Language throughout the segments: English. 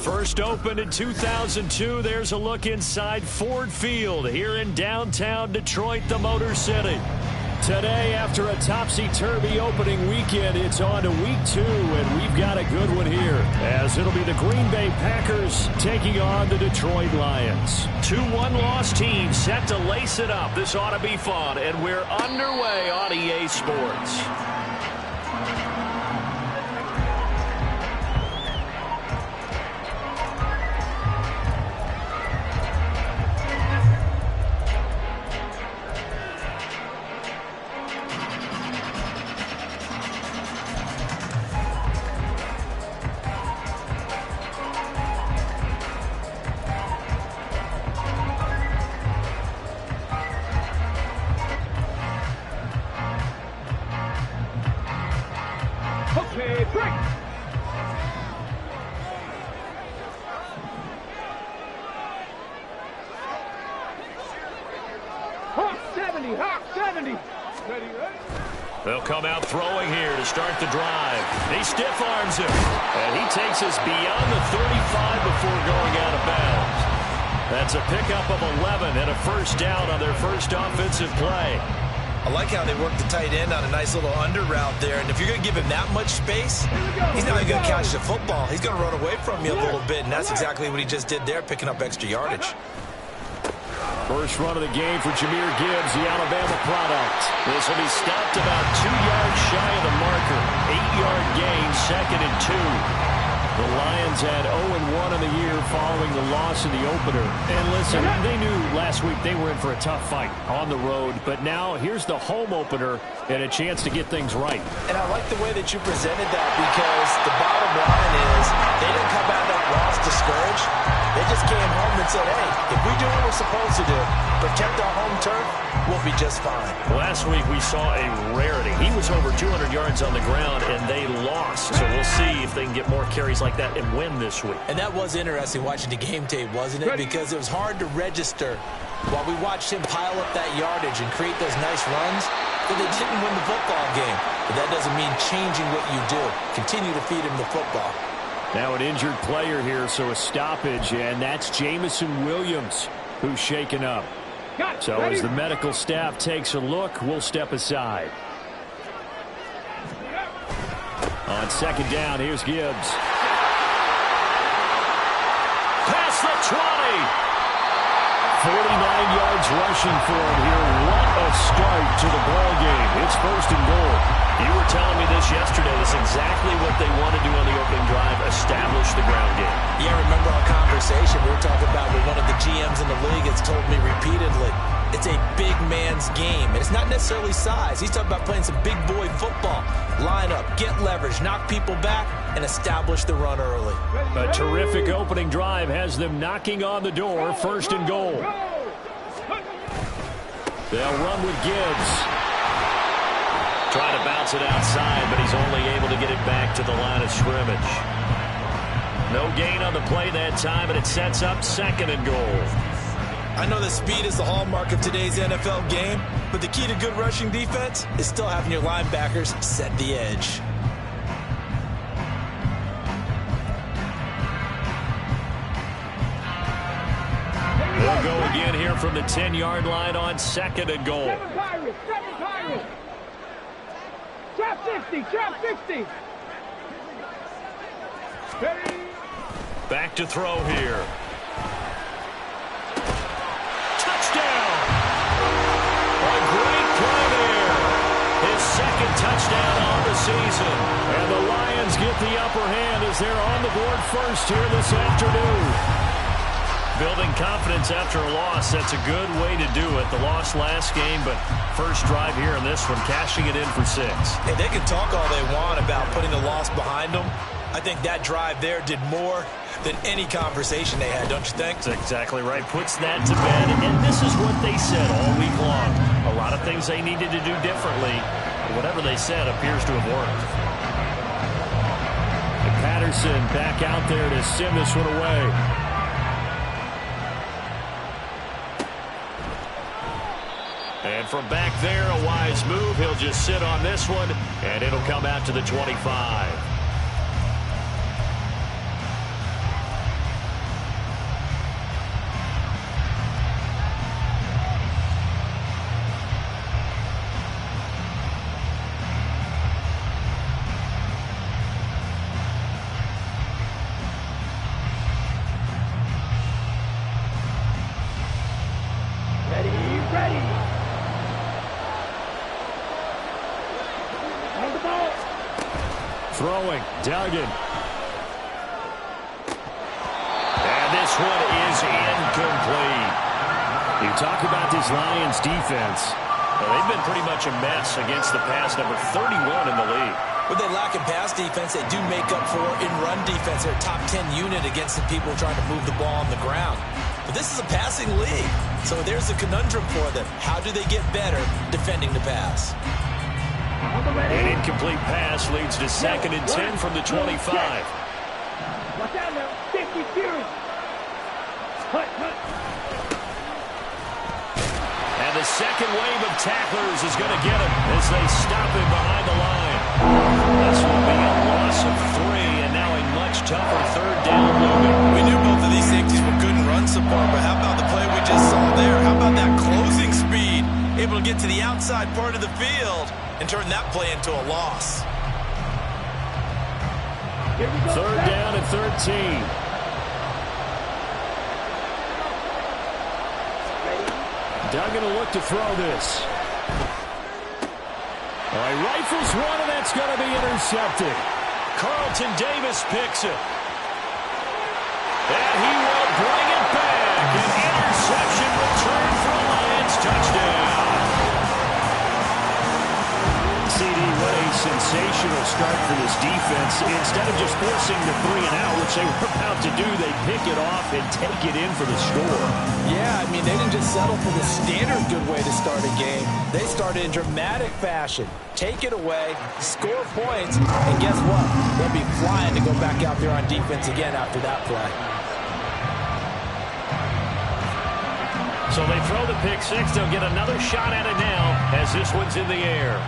First opened in 2002, there's a look inside Ford Field here in downtown Detroit, the Motor City. Today, after a topsy-turvy opening weekend, it's on to week 2, and we've got a good one here, as it'll be the Green Bay Packers taking on the Detroit Lions. 2 one-loss teams set to lace it up. This ought to be fun, and we're underway on EA Sports. Okay, break! Hawk 70, Hawk 70! Ready, ready? They'll come out throwing here to start the drive. He stiff arms him, and he takes us beyond the 35 before going out of bounds. That's a pickup of 11 and a first down on their first offensive play. I like how they work the tight end on a nice little under route there. And if you're going to give him that much space, he's not even going to catch the football. He's going to run away from you a little bit, and that's exactly what he just did there, picking up extra yardage. First run of the game for Jahmyr Gibbs, the Alabama product. This will be stopped about 2 yards shy of the marker. 8-yard gain, 2nd and 2. The Lions had 0-1 in the year following the loss in the opener. And listen, they knew last week they were in for a tough fight on the road. But now here's the home opener and a chance to get things right. And I like the way that you presented that, because the bottom line is they didn't come out of that loss discouraged. They just came home and said, hey, if we do what we're supposed to do, protect our home turf, we'll be just fine. Last week we saw a rarity. He was over 200 yards on the ground, and they lost. So we'll see if they can get more carries like that and win this week. And that was interesting watching the game tape, wasn't it? Because it was hard to register while we watched him pile up that yardage and create those nice runs, that they didn't win the football game. But that doesn't mean changing what you do. Continue to feed him the football. Now an injured player here, so a stoppage, and that's Jameson Williams, who's shaken up. So as the medical staff takes a look, we'll step aside. On 2nd down, here's Gibbs. Past the 20. 49 yards rushing for him here. What a start to the ball game. It's 1st and goal. You were telling me this yesterday. This is exactly what they want to do on the opening drive, establish the ground game. Yeah, remember our conversation we were talking about with one of the GMs in the league has told me repeatedly, it's a big man's game. And it's not necessarily size. He's talking about playing some big boy football. Line up, get leverage, knock people back, and establish the run early. A terrific opening drive has them knocking on the door, 1st and goal. They'll run with Gibbs. Trying to bounce it outside, but he's only able to get it back to the line of scrimmage. No gain on the play that time, and it sets up 2nd and goal. I know that speed is the hallmark of today's NFL game, but the key to good rushing defense is still having your linebackers set the edge. They'll go again here from the 10-yard line on 2nd and goal. 7 Pirates! Trap 60! Trap 60! Ready? Back to throw here. Touchdown! A great play there. His 2nd touchdown on the season. And the Lions get the upper hand as they're on the board first here this afternoon. Building confidence after a loss, that's a good way to do it. The loss last game, but first drive here in this one, cashing it in for 6. And they can talk all they want about putting the loss behind them. I think that drive there did more than any conversation they had, don't you think? That's exactly right. Puts that to bed, and this is what they said all week long. lot of things they needed to do differently. But whatever they said appears to have worked. And Patterson back out there to send this one away. And from back there, a wise move. He'll just sit on this one, and it'll come out to the 25. Throwing, Duggan. And this one is incomplete. You talk about this Lions defense. Well, they've been pretty much a mess against the pass, number 31 in the league. When they lack in pass defense, they do make up for in run defense. They're a top 10 unit against the people trying to move the ball on the ground. But this is a passing league. So there's a conundrum for them. How do they get better defending the pass? An incomplete pass leads to 2nd and 10 from the 25. Watch out now. 50 series. And the second wave of tacklers is going to get him as they stop him behind the line. This will be a loss of 3, and now a much tougher 3rd down looming. We knew both of these safeties were good in run support, but how about the play we just saw there? How about that closing speed? Able to get to the outside part of the field and turn that play into a loss. 3rd down and 13. Duggan will look to throw this. All right, rifles one, and that's going to be intercepted. Carlton Davis picks it. And he will bring it back. An interception return for a Lions touchdown. CD, what a sensational start for this defense. Instead of just forcing the 3 and out, which they were about to do, they pick it off and take it in for the score. Yeah, I mean, they didn't just settle for the standard good way to start a game. They started in dramatic fashion. Take it away, score points, and guess what? They'll be flying to go back out there on defense again after that play. So they throw the pick 6. They'll get another shot at it now as this one's in the air.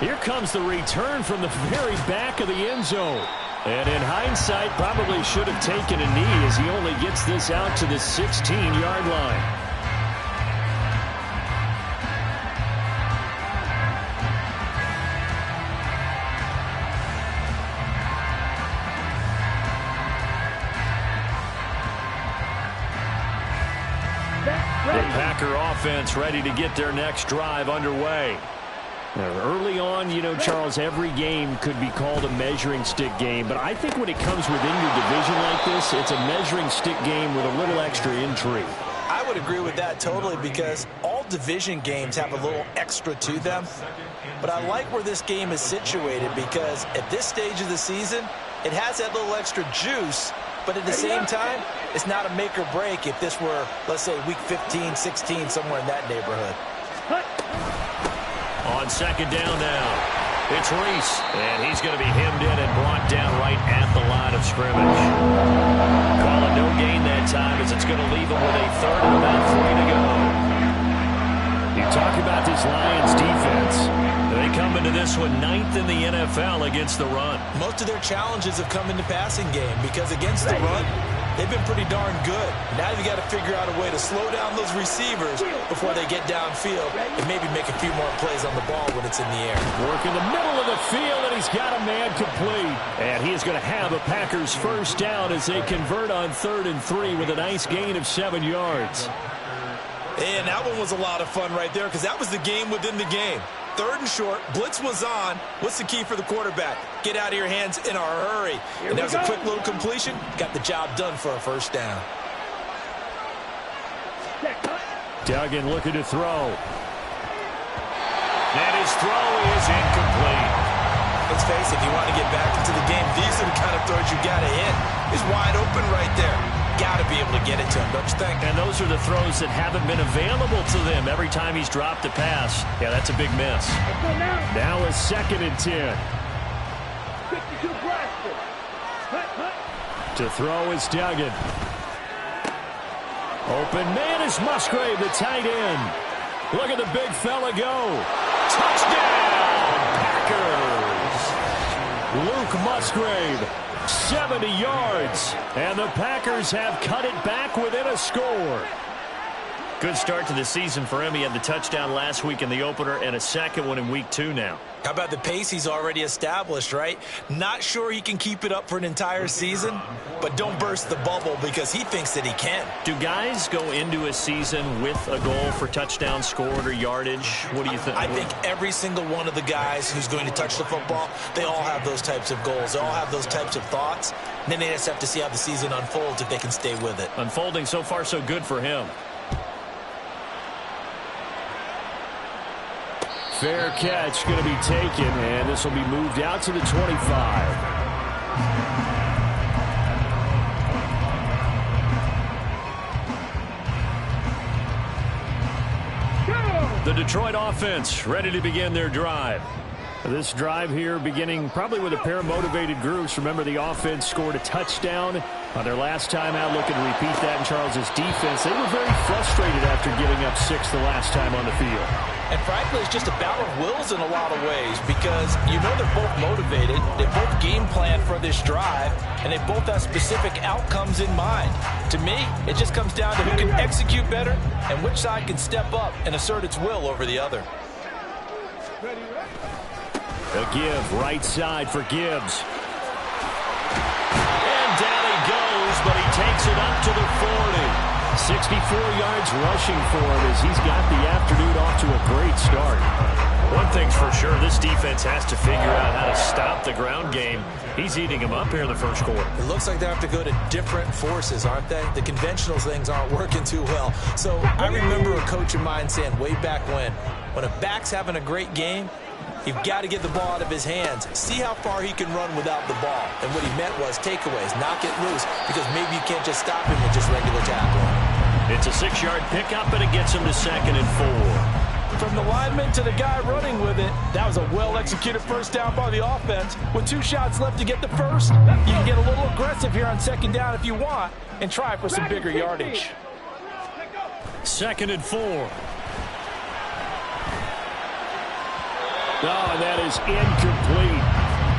Here comes the return from the very back of the end zone. And in hindsight, probably should have taken a knee as he only gets this out to the 16-yard line. The Packer offense ready to get their next drive underway. Now, early on, you know, Charles, every game could be called a measuring stick game, but I think when it comes within your division like this, it's a measuring stick game with a little extra intrigue. I would agree with that totally because all division games have a little extra to them. But I like where this game is situated because at this stage of the season, it has that little extra juice, but at the same time, it's not a make or break if this were, let's say, week 15, 16, somewhere in that neighborhood. On 2nd down now, it's Reese, and he's going to be hemmed in and brought down right at the line of scrimmage. Call it no gain that time as it's going to leave him with a 3rd and about 3 to go. You talk about this Lions defense. They come into this one 9th in the NFL against the run. Most of their challenges have come in the passing game because against the run, they've been pretty darn good. Now you've got to figure out a way to slow down those receivers before they get downfield and maybe make a few more plays on the ball when it's in the air. Work in the middle of the field, and he's got a man complete. And he is going to have a Packers first down as they convert on 3rd and 3 with a nice gain of 7 yards. And that one was a lot of fun right there because that was the game within the game. 3rd and short, blitz was on. What's the key for the quarterback? Get out of your hands in a hurry. And that was a quick little completion. Got the job done for a first down. Duggan looking to throw. And his throw is incomplete. Let's face it, if you want to get back into the game, these are the kind of throws you got to hit. He's wide open right there. got to be able to get it to him, don't you think? And those are the throws that haven't been available to them every time he's dropped a pass. Yeah, that's a big miss. Now a 2nd and 10. 52 Blaster. To throw is Duggan. Open man is Musgrave, the tight end. Look at the big fella go. Touchdown, Packers. Luke Musgrave, 70 yards. And the Packers have cut it back within a score. Good start to the season for him. He had the touchdown last week in the opener and a second one in week 2 now. How about the pace he's already established, right? Not sure he can keep it up for an entire season, but don't burst the bubble because he thinks that he can. Do guys go into a season with a goal for touchdown scored or yardage? What do you think? I think every single one of the guys who's going to touch the football, they all have those types of goals. They all have those types of thoughts. And then they just have to see how the season unfolds if they can stay with it. Unfolding so far so good for him. Fair catch going to be taken, and this will be moved out to the 25. The Detroit offense ready to begin their drive. This drive here beginning probably with a pair of motivated groups. Remember, the offense scored a touchdown on their last time out. Looking to repeat that in Charles's defense. They were very frustrated after giving up 6 the last time on the field. And frankly, it's just a battle of wills in a lot of ways because you know they're both motivated, they both game plan for this drive, and they both have specific outcomes in mind. To me, it just comes down to who can execute better and which side can step up and assert its will over the other. A give, right side for Gibbs. And down he goes, but he takes it up to the 40. 64 yards rushing for him as he's got the afternoon off to a great start. One thing's for sure, this defense has to figure out how to stop the ground game. He's eating them up here in the first quarter. It looks like they have to go to different forces, aren't they? The conventional things aren't working too well. So I remember a coach of mine saying way back when a back's having a great game, you've got to get the ball out of his hands. See how far he can run without the ball. And what he meant was takeaways, knock it loose, because maybe you can't just stop him with just regular tackling. It's a 6-yard pickup, and it gets him to 2nd and 4. From the lineman to the guy running with it, that was a well-executed first down by the offense. With 2 shots left to get the first, you can get a little aggressive here on 2nd down if you want and try for some bigger yardage. 2nd and 4. Oh, and that is incomplete.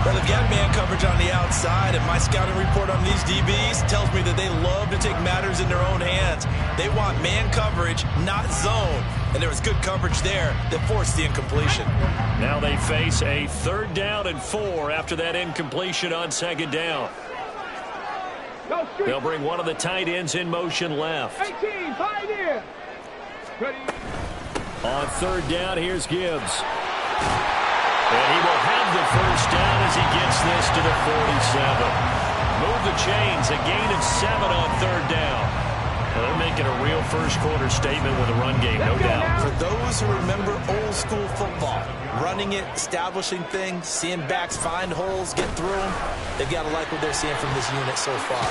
Well, they've got man coverage on the outside, and my scouting report on these DBs tells me that they love to take matters in their own hands. They want man coverage, not zone. And there was good coverage there that forced the incompletion. Now they face a 3rd down and 4 after that incompletion on 2nd down. They'll bring one of the tight ends in motion left. 18, Pioneer. Ready. On 3rd down, here's Gibbs. And he will have the first down as he gets this to the 47. Move the chains, a gain of 7 on 3rd down. Well, they're making a real first quarter statement with a run game, no doubt. For those who remember old school football, running it, establishing things, seeing backs find holes, get through them, they've got to like what they're seeing from this unit so far.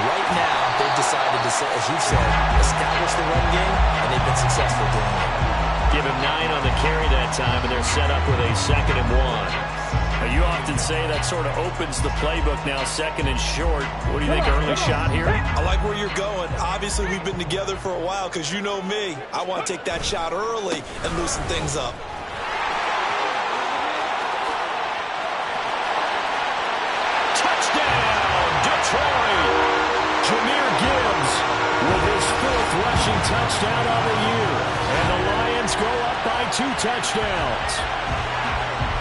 Right now, they've decided to, as you said, establish the run game, and they've been successful doing it. Give him 9 on the carry that time, and they're set up with a 2nd and 1. Now, you often say that sort of opens the playbook now, 2nd and short. What do you think, early shot here? I like where you're going. Obviously, we've been together for a while because you know me. I want to take that shot early and loosen things up. Touchdown, Detroit! Jahmyr Gibbs with his 4th rushing touchdown on the year. And the Lions go up by 2 touchdowns.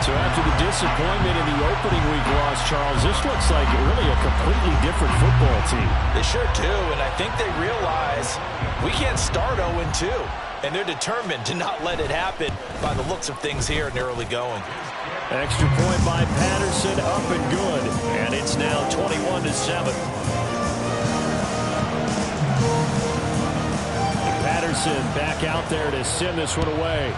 So after the disappointment in the opening week loss, Charles, this looks like really a completely different football team. They sure do, and I think they realize we can't start 0-2, and they're determined to not let it happen by the looks of things here in the early going. Extra point by Patterson, up and good, and it's now 21-7. Patterson back out there to send this one away.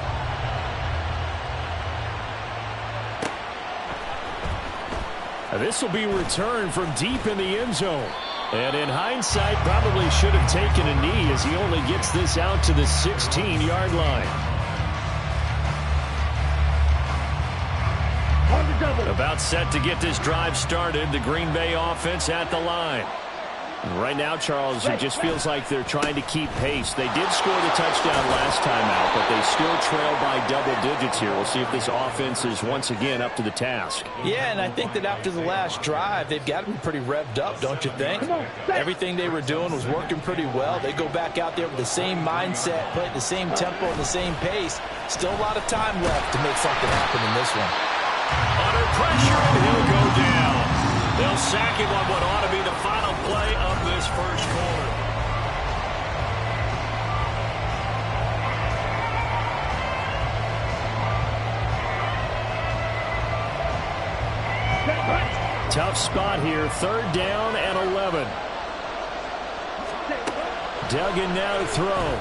This will be returned from deep in the end zone. And in hindsight, probably should have taken a knee as he only gets this out to the 16-yard line. About set to get this drive started. The Green Bay offense at the line. Right now, Charles, it just feels like they're trying to keep pace. They did score the touchdown last time out, but they still trail by double digits here. We'll see if this offense is once again up to the task. Yeah, and I think that after the last drive, they've got to be pretty revved up, don't you think? Everything they were doing was working pretty well. They go back out there with the same mindset, play at the same tempo and the same pace. Still a lot of time left to make something happen in this one. Under pressure, and he'll go down. They'll sack him on what ought to be the final play of this first quarter. Tough spot here. 3rd down and 11. Duggan now to throw.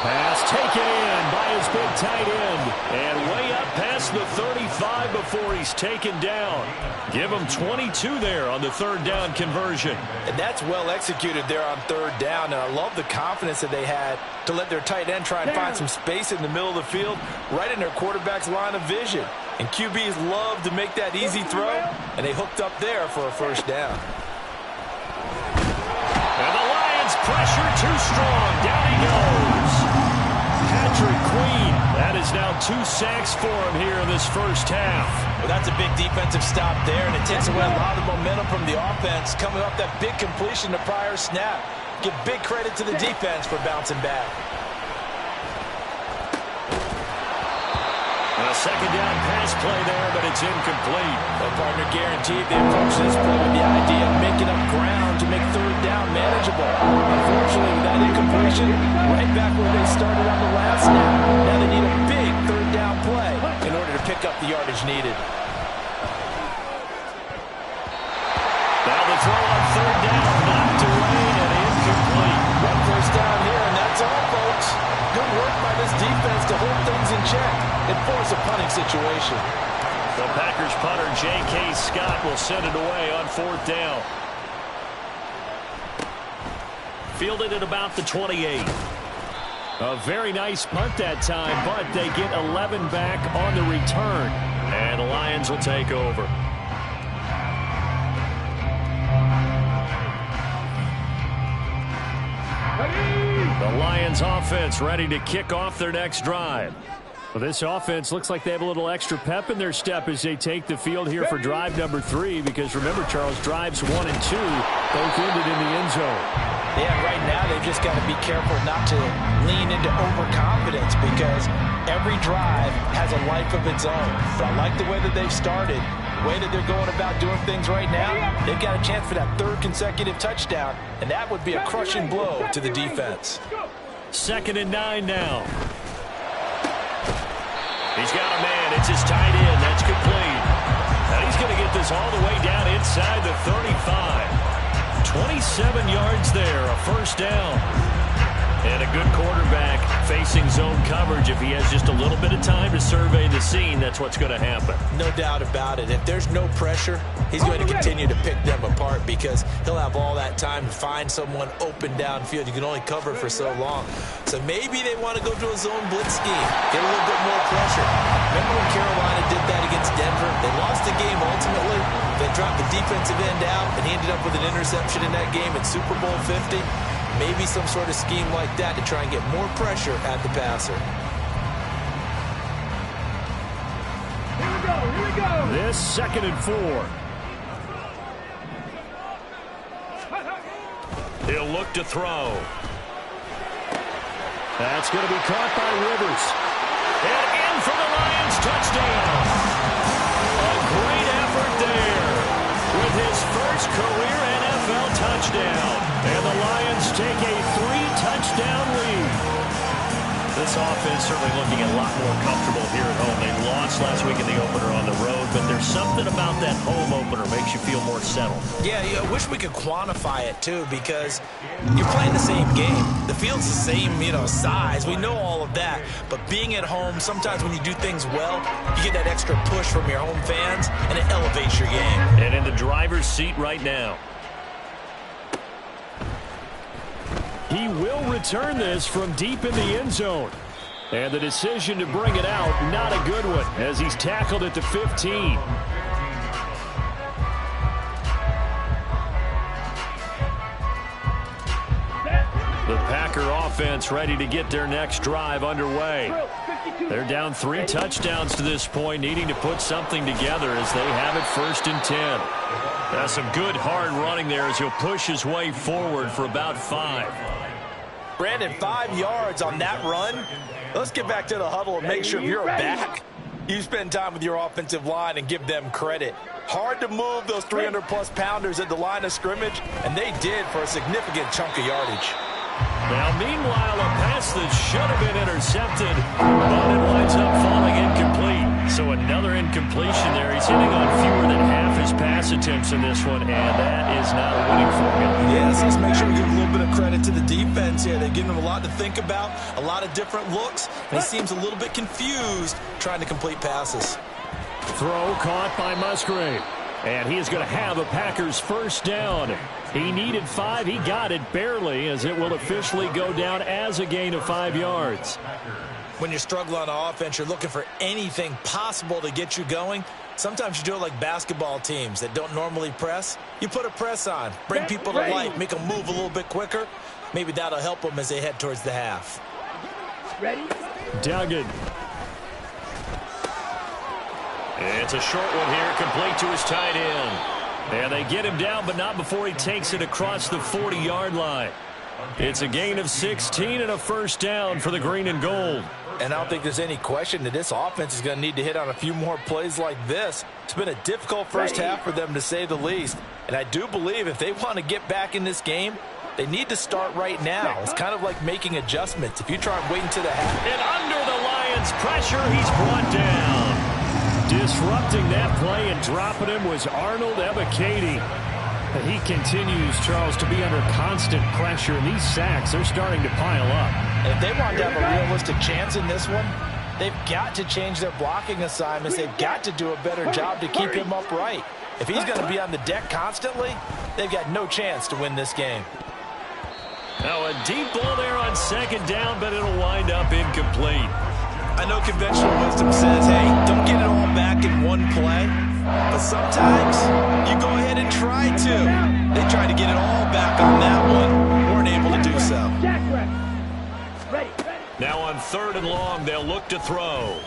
Pass taken in by his big tight end. And way up past the 35 before he's taken down. Give him 22 there on the 3rd down conversion. And that's well executed there on 3rd down. And I love the confidence that they had to let their tight end try and find some space in the middle of the field, right in their quarterback's line of vision. And QBs love to make that easy throw, and they hooked up there for a 1st down. And the Lions pressure too strong. Down he goes. Patrick Queen. That is now 2 sacks for him here in this first half. Well, that's a big defensive stop there, and it takes away a lot of momentum from the offense coming off that big completion the prior snap. Give big credit to the defense for bouncing back. A 2nd down pass play there, but it's incomplete. Well, partner, guaranteed they approach this play with the idea of making up ground to make 3rd down manageable. Unfortunately, with that incompletion, right back where they started on the last snap. Now they need a big 3rd down play in order to pick up the yardage needed. Now the throw on 3rd down, knocked away and incomplete. 1 first down here, and that's all, folks. Good work by this defense to hold things in check and force a punting situation. The Packers punter, J.K. Scott, will send it away on 4th down. Fielded at about the 28. A very nice punt that time, but they get 11 back on the return. And the Lions will take over. The Lions offense ready to kick off their next drive. Well, this offense looks like they have a little extra pep in their step as they take the field here for drive number 3, because remember, Charles, drives 1 and 2 both ended in the end zone. Yeah, right now they've just got to be careful not to lean into overconfidence, because every drive has a life of its own. But I like the way that they've started, the way that they're going about doing things right now. They've got a chance for that 3rd consecutive touchdown, and that would be a crushing blow to the defense. 2nd and 9 now. He's got a man. It's his tight end. That's complete. And he's going to get this all the way down inside the 35. 27 yards there, a 1st down. And a good quarterback facing zone coverage. If he has just a little bit of time to survey the scene, that's what's going to happen. No doubt about it. If there's no pressure, he's going to continue to pick them apart, because he'll have all that time to find someone open downfield. You can only cover for so long. So maybe they want to go to a zone blitz scheme, get a little bit more pressure. Remember when Carolina did that against Denver? They lost the game ultimately. They dropped the defensive end out, and he ended up with an interception in that game at Super Bowl 50. Maybe some sort of scheme like that to try and get more pressure at the passer. Here we go. This 2nd and 4. He'll look to throw. That's going to be caught by Rivers. And in for the Lions, touchdown. A great effort there with his first career NFL touchdown. And the Lions take a 3-touchdown lead. This offense certainly looking a lot more comfortable here at home. They lost last week in the opener on the road, but there's something about that home opener makes you feel more settled. Yeah, I wish we could quantify it, too, because you're playing the same game. The field's the same, size. We know all of that. But being at home, sometimes when you do things well, you get that extra push from your home fans, and it elevates your game. And in the driver's seat right now. He will return this from deep in the end zone. And the decision to bring it out, not a good one, as he's tackled at the 15. The Packer offense ready to get their next drive underway. They're down 3 touchdowns to this point, needing to put something together as they have it 1st and 10. That's some good hard running there as he'll push his way forward for about 5. Brandon, 5 yards on that run. Let's get back to the huddle and make sure if you're back, you spend time with your offensive line and give them credit. Hard to move those 300-plus pounders at the line of scrimmage, and they did for a significant chunk of yardage. Now, meanwhile, a pass that should have been intercepted, but it winds up falling incomplete. So another incompletion there. He's hitting on fewer than half his pass attempts in this one, and that is not a winning formula. Yes, let's make sure we give a little bit of credit to the defense here. They've given him a lot to think about, a lot of different looks, and he seems a little bit confused trying to complete passes. Throw caught by Musgrave. And he is going to have a Packers first down. He needed 5. He got it barely, as it will officially go down as a gain of 5 yards. When you're struggling on offense, you're looking for anything possible to get you going. Sometimes you do it like basketball teams that don't normally press. You put a press on, bring people to life, make them move a little bit quicker. Maybe that'll help them as they head towards the half. Ready? Duggan. It's a short one here, complete to his tight end. And they get him down, but not before he takes it across the 40-yard line. It's a gain of 16 and a first down for the green and gold. And I don't think there's any question that this offense is going to need to hit on a few more plays like this. It's been a difficult first half for them, to say the least. And I do believe if they want to get back in this game, they need to start right now. It's kind of like making adjustments. If you try and wait until the half. And under the Lions' pressure, he's brought down. Disrupting that play and dropping him was Arnold Ebiketie. He continues, Charles, to be under constant pressure, and these sacks are starting to pile up. And if they want to have a realistic chance in this one, they've got to change their blocking assignments. They've got to do a better job to keep him upright. If he's going to be on the deck constantly, they've got no chance to win this game. Now a deep ball there on 2nd down, but it'll wind up incomplete. I know conventional wisdom says, hey, don't get it all back in one play. But sometimes you go ahead and try to. They tried to get it all back on that one. Weren't able to do so. Now on 3rd and long, they'll look to throw.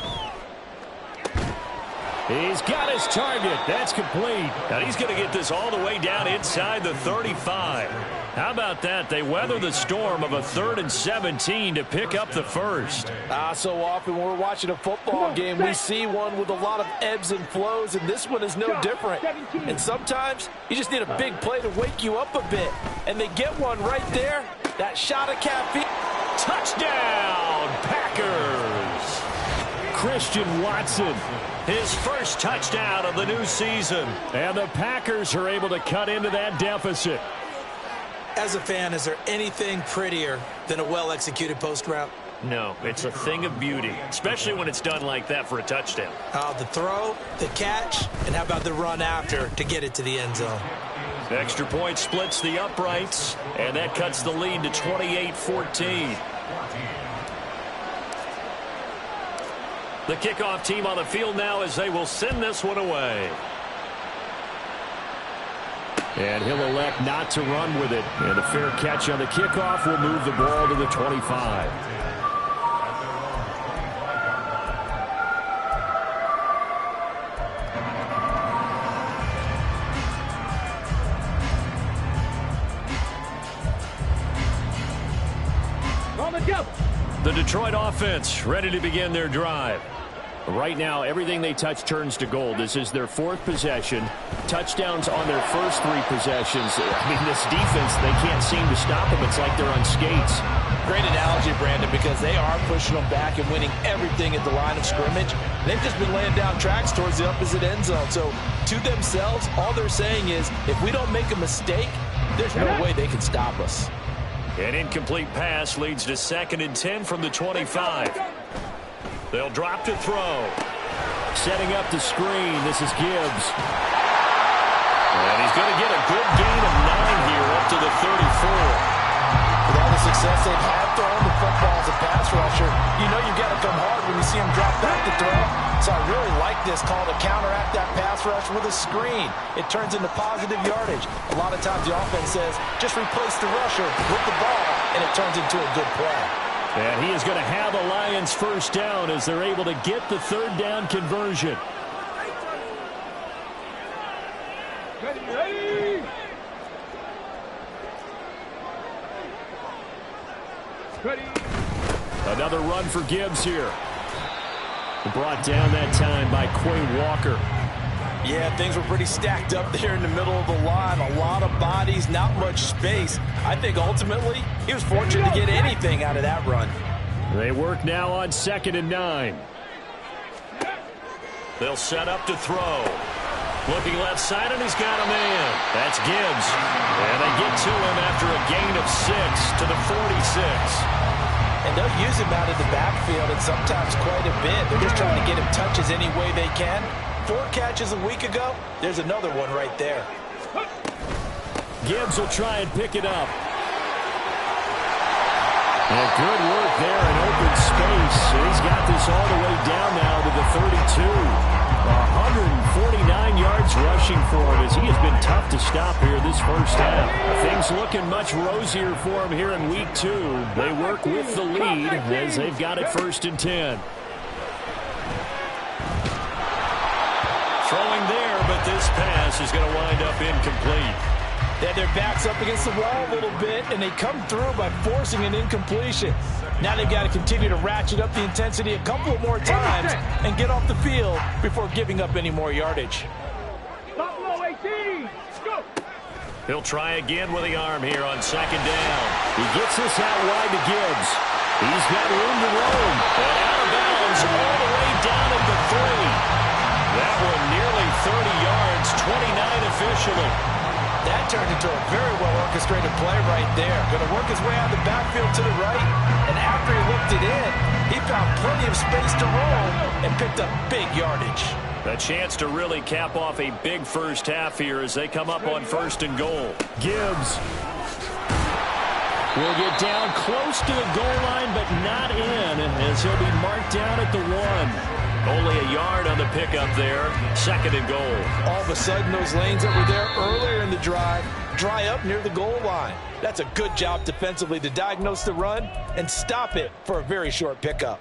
He's got his target. That's complete. And he's going to get this all the way down inside the 35. How about that? They weather the storm of a 3rd and 17 to pick up the first. So often when we're watching a football game, we see one with a lot of ebbs and flows, and this one is no different. And sometimes you just need a big play to wake you up a bit. And they get one right there. That shot of caffeine. Touchdown, Packers! Christian Watson, his first touchdown of the new season. And the Packers are able to cut into that deficit. As a fan, is there anything prettier than a well-executed post route? No, it's a thing of beauty, especially when it's done like that for a touchdown. The throw, the catch, and how about the run after to get it to the end zone? Extra point splits the uprights, and that cuts the lead to 28-14. The kickoff team on the field now as they will send this one away. And he'll elect not to run with it. And a fair catch on the kickoff will move the ball to the 25. On the double. The Detroit offense ready to begin their drive. Right now, everything they touch turns to gold. This is their 4th possession. Touchdowns on their first 3 possessions. I mean, this defense, they can't seem to stop them. It's like they're on skates. Great analogy, Brandon, because they are pushing them back and winning everything at the line of scrimmage. They've just been laying down tracks towards the opposite end zone. So, to themselves, all they're saying is, if we don't make a mistake, there's no way they can stop us. An incomplete pass leads to 2nd and 10 from the 25. They'll drop to throw. Setting up the screen. This is Gibbs. And he's going to get a good gain of 9 here up to the 34. With all the success they've had throwing the football as a pass rusher, you know you've got to come hard when you see him drop back to throw. So I really like this call to counteract that pass rush with a screen. It turns into positive yardage. A lot of times the offense says, just replace the rusher with the ball, and it turns into a good play. And he is going to have the Lions first down as they're able to get the third down conversion. Ready. Ready. Another run for Gibbs here. Brought down that time by Quay Walker. Yeah, things were pretty stacked up there in the middle of the line. A lot of bodies, not much space. I think ultimately he was fortunate to get anything out of that run. They work now on 2nd and 9. They'll set up to throw. Looking left side, and he's got a man. That's Gibbs. And they get to him after a gain of 6 to the 46. And they'll use him out of the backfield, and sometimes quite a bit. They're just trying to get him touches any way they can. 4 catches a week ago. There's another one right there. Gibbs will try and pick it up. And good work there in open space. He's got this all the way down now to the 32. 149 yards rushing for him as he has been tough to stop here this first half. Things looking much rosier for him here in week 2. They work with the lead as they've got it 1st and 10. Throwing there, but this pass is going to wind up incomplete. They had their backs up against the wall a little bit, and they come through by forcing an incompletion. Now they've got to continue to ratchet up the intensity a couple of more times and get off the field before giving up any more yardage. Buffalo 18. Go. He'll try again with the arm here on 2nd down. He gets this out wide to Gibbs. He's got room to roam. And out of bounds all the way down at the 3. That one nearly 30 yards, 29 officially. That turned into a very well-orchestrated play right there. Going to work his way out of the backfield to the right, and after he looked it in, he found plenty of space to roll and picked up big yardage. A chance to really cap off a big first half here as they come up on 1st and goal. Gibbs will get down close to the goal line, but not in, as he'll be marked down at the 1. Only a yard on the pickup there. 2nd and goal. All of a sudden, those lanes that were there earlier in the drive dry up near the goal line. That's a good job defensively to diagnose the run and stop it for a very short pickup.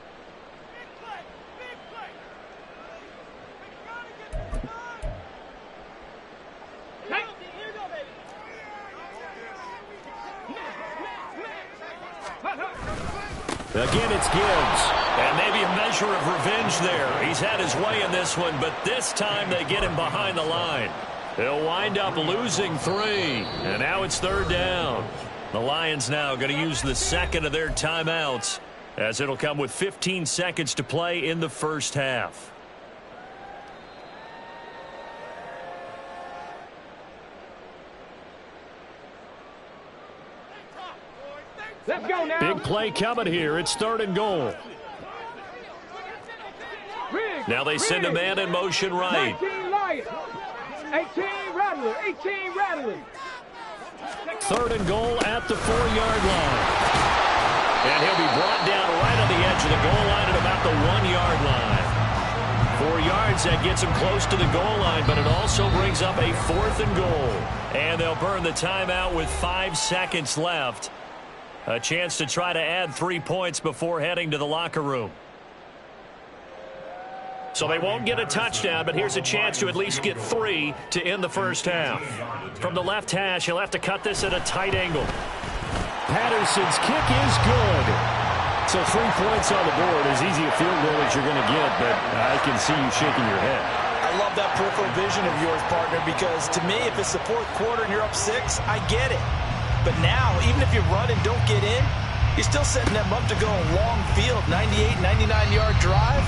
Again, it's Gibbs. And maybe a measure of revenge there. He's had his way in this one, but this time they get him behind the line. They'll wind up losing 3. And now it's 3rd down. The Lions now going to use the 2nd of their timeouts, as it'll come with 15 seconds to play in the first half. Let's go now. Big play coming here. It's 3rd and goal. Now they send a man in motion right. 19 Lions. 18 Rattler. 18 Rattler. 3rd and goal at the 4-yard line. And he'll be brought down right on the edge of the goal line at about the 1-yard line. 4 yards, that gets him close to the goal line, but it also brings up a 4th and goal. And they'll burn the timeout with 5 seconds left. A chance to try to add 3 points before heading to the locker room. So they won't get a touchdown, but here's a chance to at least get 3 to end the first half. From the left hash, he'll have to cut this at a tight angle. Patterson's kick is good. So 3 points on the board. As easy a field goal as you're going to get, but I can see you shaking your head. I love that peripheral vision of yours, partner, because to me, if it's the 4th quarter and you're up 6, I get it. But now, even if you run and don't get in, you're still setting them up to go a long field, 98, 99-yard drive.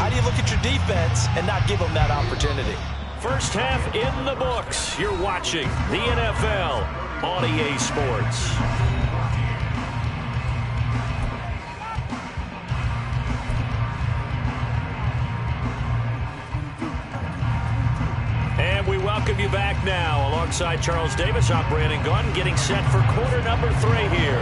How do you look at your defense and not give them that opportunity? First half in the books. You're watching the NFL on EA Sports. And we welcome you back now alongside Charles Davis. I'm Brandon Gordon getting set for quarter number 3 here.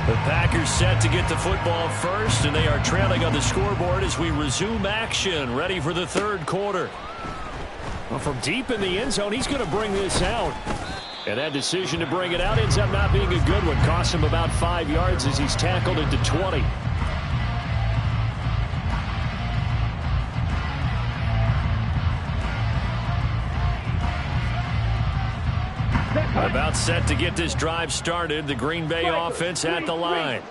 The Packers set to get the football first, and they are trailing on the scoreboard as we resume action, ready for the third quarter. Well, from deep in the end zone, he's going to bring this out. And that decision to bring it out ends up not being a good one. Costs him about 5 yards as he's tackled into 20. About set to get this drive started. The Green Bay offense at the line.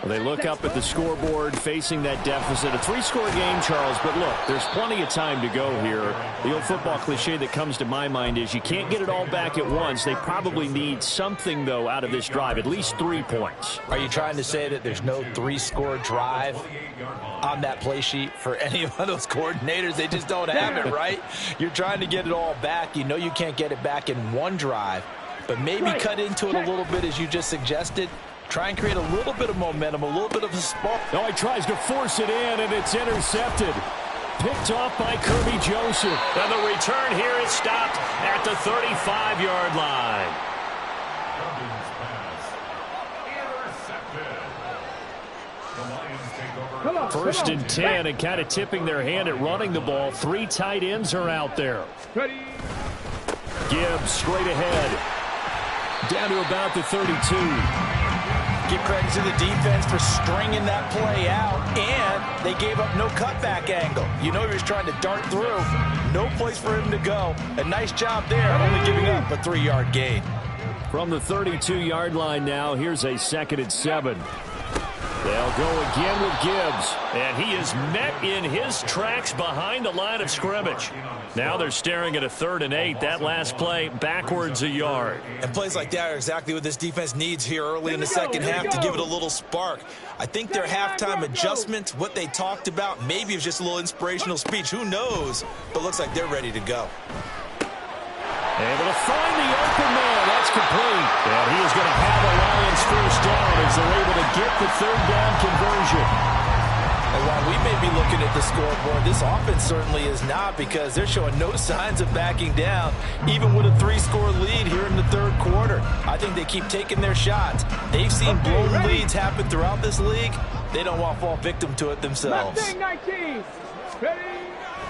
Well, they look up at the scoreboard facing that deficit. A 3-score game, Charles, but look, there's plenty of time to go here. The old football cliche that comes to my mind is you can't get it all back at once. They probably need something, though, out of this drive, at least 3 points. Are you trying to say that there's no 3-score drive on that play sheet for any of those coordinators? They just don't have it, right? You're trying to get it all back. You know you can't get it back in one drive, but maybe cut into it a little bit as you just suggested. Try and create a little bit of momentum, a little bit of a spark. Oh, he tries to force it in, and it's intercepted. Picked off by Kirby Joseph. And the return here is stopped at the 35-yard line. First and 10, and kind of tipping their hand at running the ball. 3 tight ends are out there. Gibbs straight ahead. Down to about the 32. Give credit to the defense for stringing that play out, and they gave up no cutback angle. You know he was trying to dart through. No place for him to go. A nice job there, only giving up a 3-yard gain. From the 32-yard line now, here's a 2nd and 7. They'll go again with Gibbs, and he is met in his tracks behind the line of scrimmage. Now they're staring at a 3rd and 8. That last play backwards a yard. And plays like that are exactly what this defense needs here early in the second half to give it a little spark. I think their halftime adjustment, what they talked about, maybe it was just a little inspirational speech. Who knows? But looks like they're ready to go. Able to find the open man. That's complete. And he is going to have a Lions first down as they're able to get the 3rd down conversion. And while we may be looking at the scoreboard, this offense certainly is not, because they're showing no signs of backing down, even with a 3-score lead here in the 3rd quarter. I think they keep taking their shots. They've seen blown leads happen throughout this league. They don't want to fall victim to it themselves.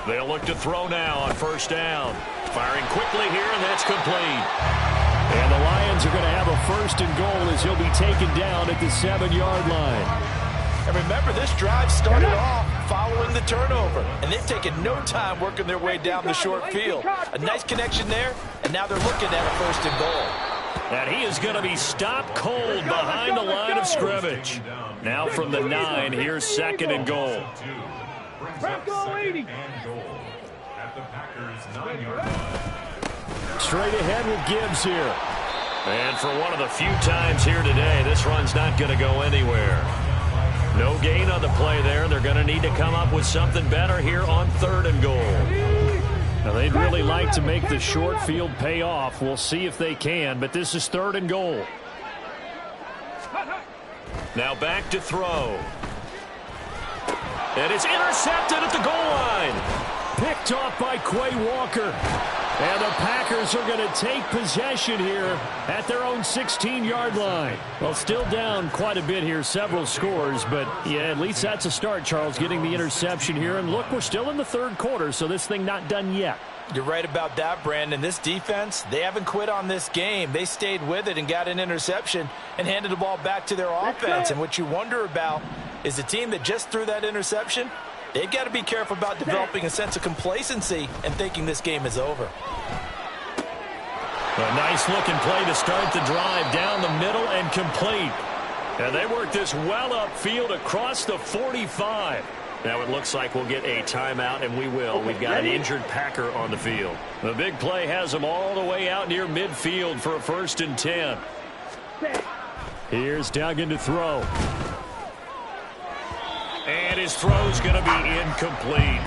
They'll look to throw now on first down. Firing quickly here, and that's complete. And the Lions are going to have a 1st and goal as he'll be taken down at the 7-yard line. And remember, this drive started off following the turnover, and they've taken no time working their way down the short field. A nice connection there, and now they're looking at a 1st and goal. And he is going to be stopped cold behind the line of scrimmage. Now from the 9, here's 2nd and goal. Straight ahead with Gibbs here. And for one of the few times here today, this run's not going to go anywhere. No gain on the play there. They're going to need to come up with something better here on 3rd and goal. Now, they'd really like to make the short field pay off. We'll see if they can, but this is 3rd and goal. Now back to throw. And it's intercepted at the goal line. Picked off by Quay Walker. And the Packers are going to take possession here at their own 16-yard line. Well, still down quite a bit here, several scores, but yeah, at least that's a start, Charles, getting the interception here. And look, we're still in the 3rd quarter, so this thing not done yet. You're right about that, Brandon. This defense, they haven't quit on this game. They stayed with it and got an interception and handed the ball back to their offense. And what you wonder about is the team that just threw that interception, they've got to be careful about developing a sense of complacency and thinking this game is over. A nice-looking play to start the drive down the middle and complete. And they work this well upfield across the 45. Now it looks like we'll get a timeout, and we will. We've got an injured Packer on the field. The big play has them all the way out near midfield for a 1st and 10. Here's Duggan to throw. And his throw's going to be incomplete.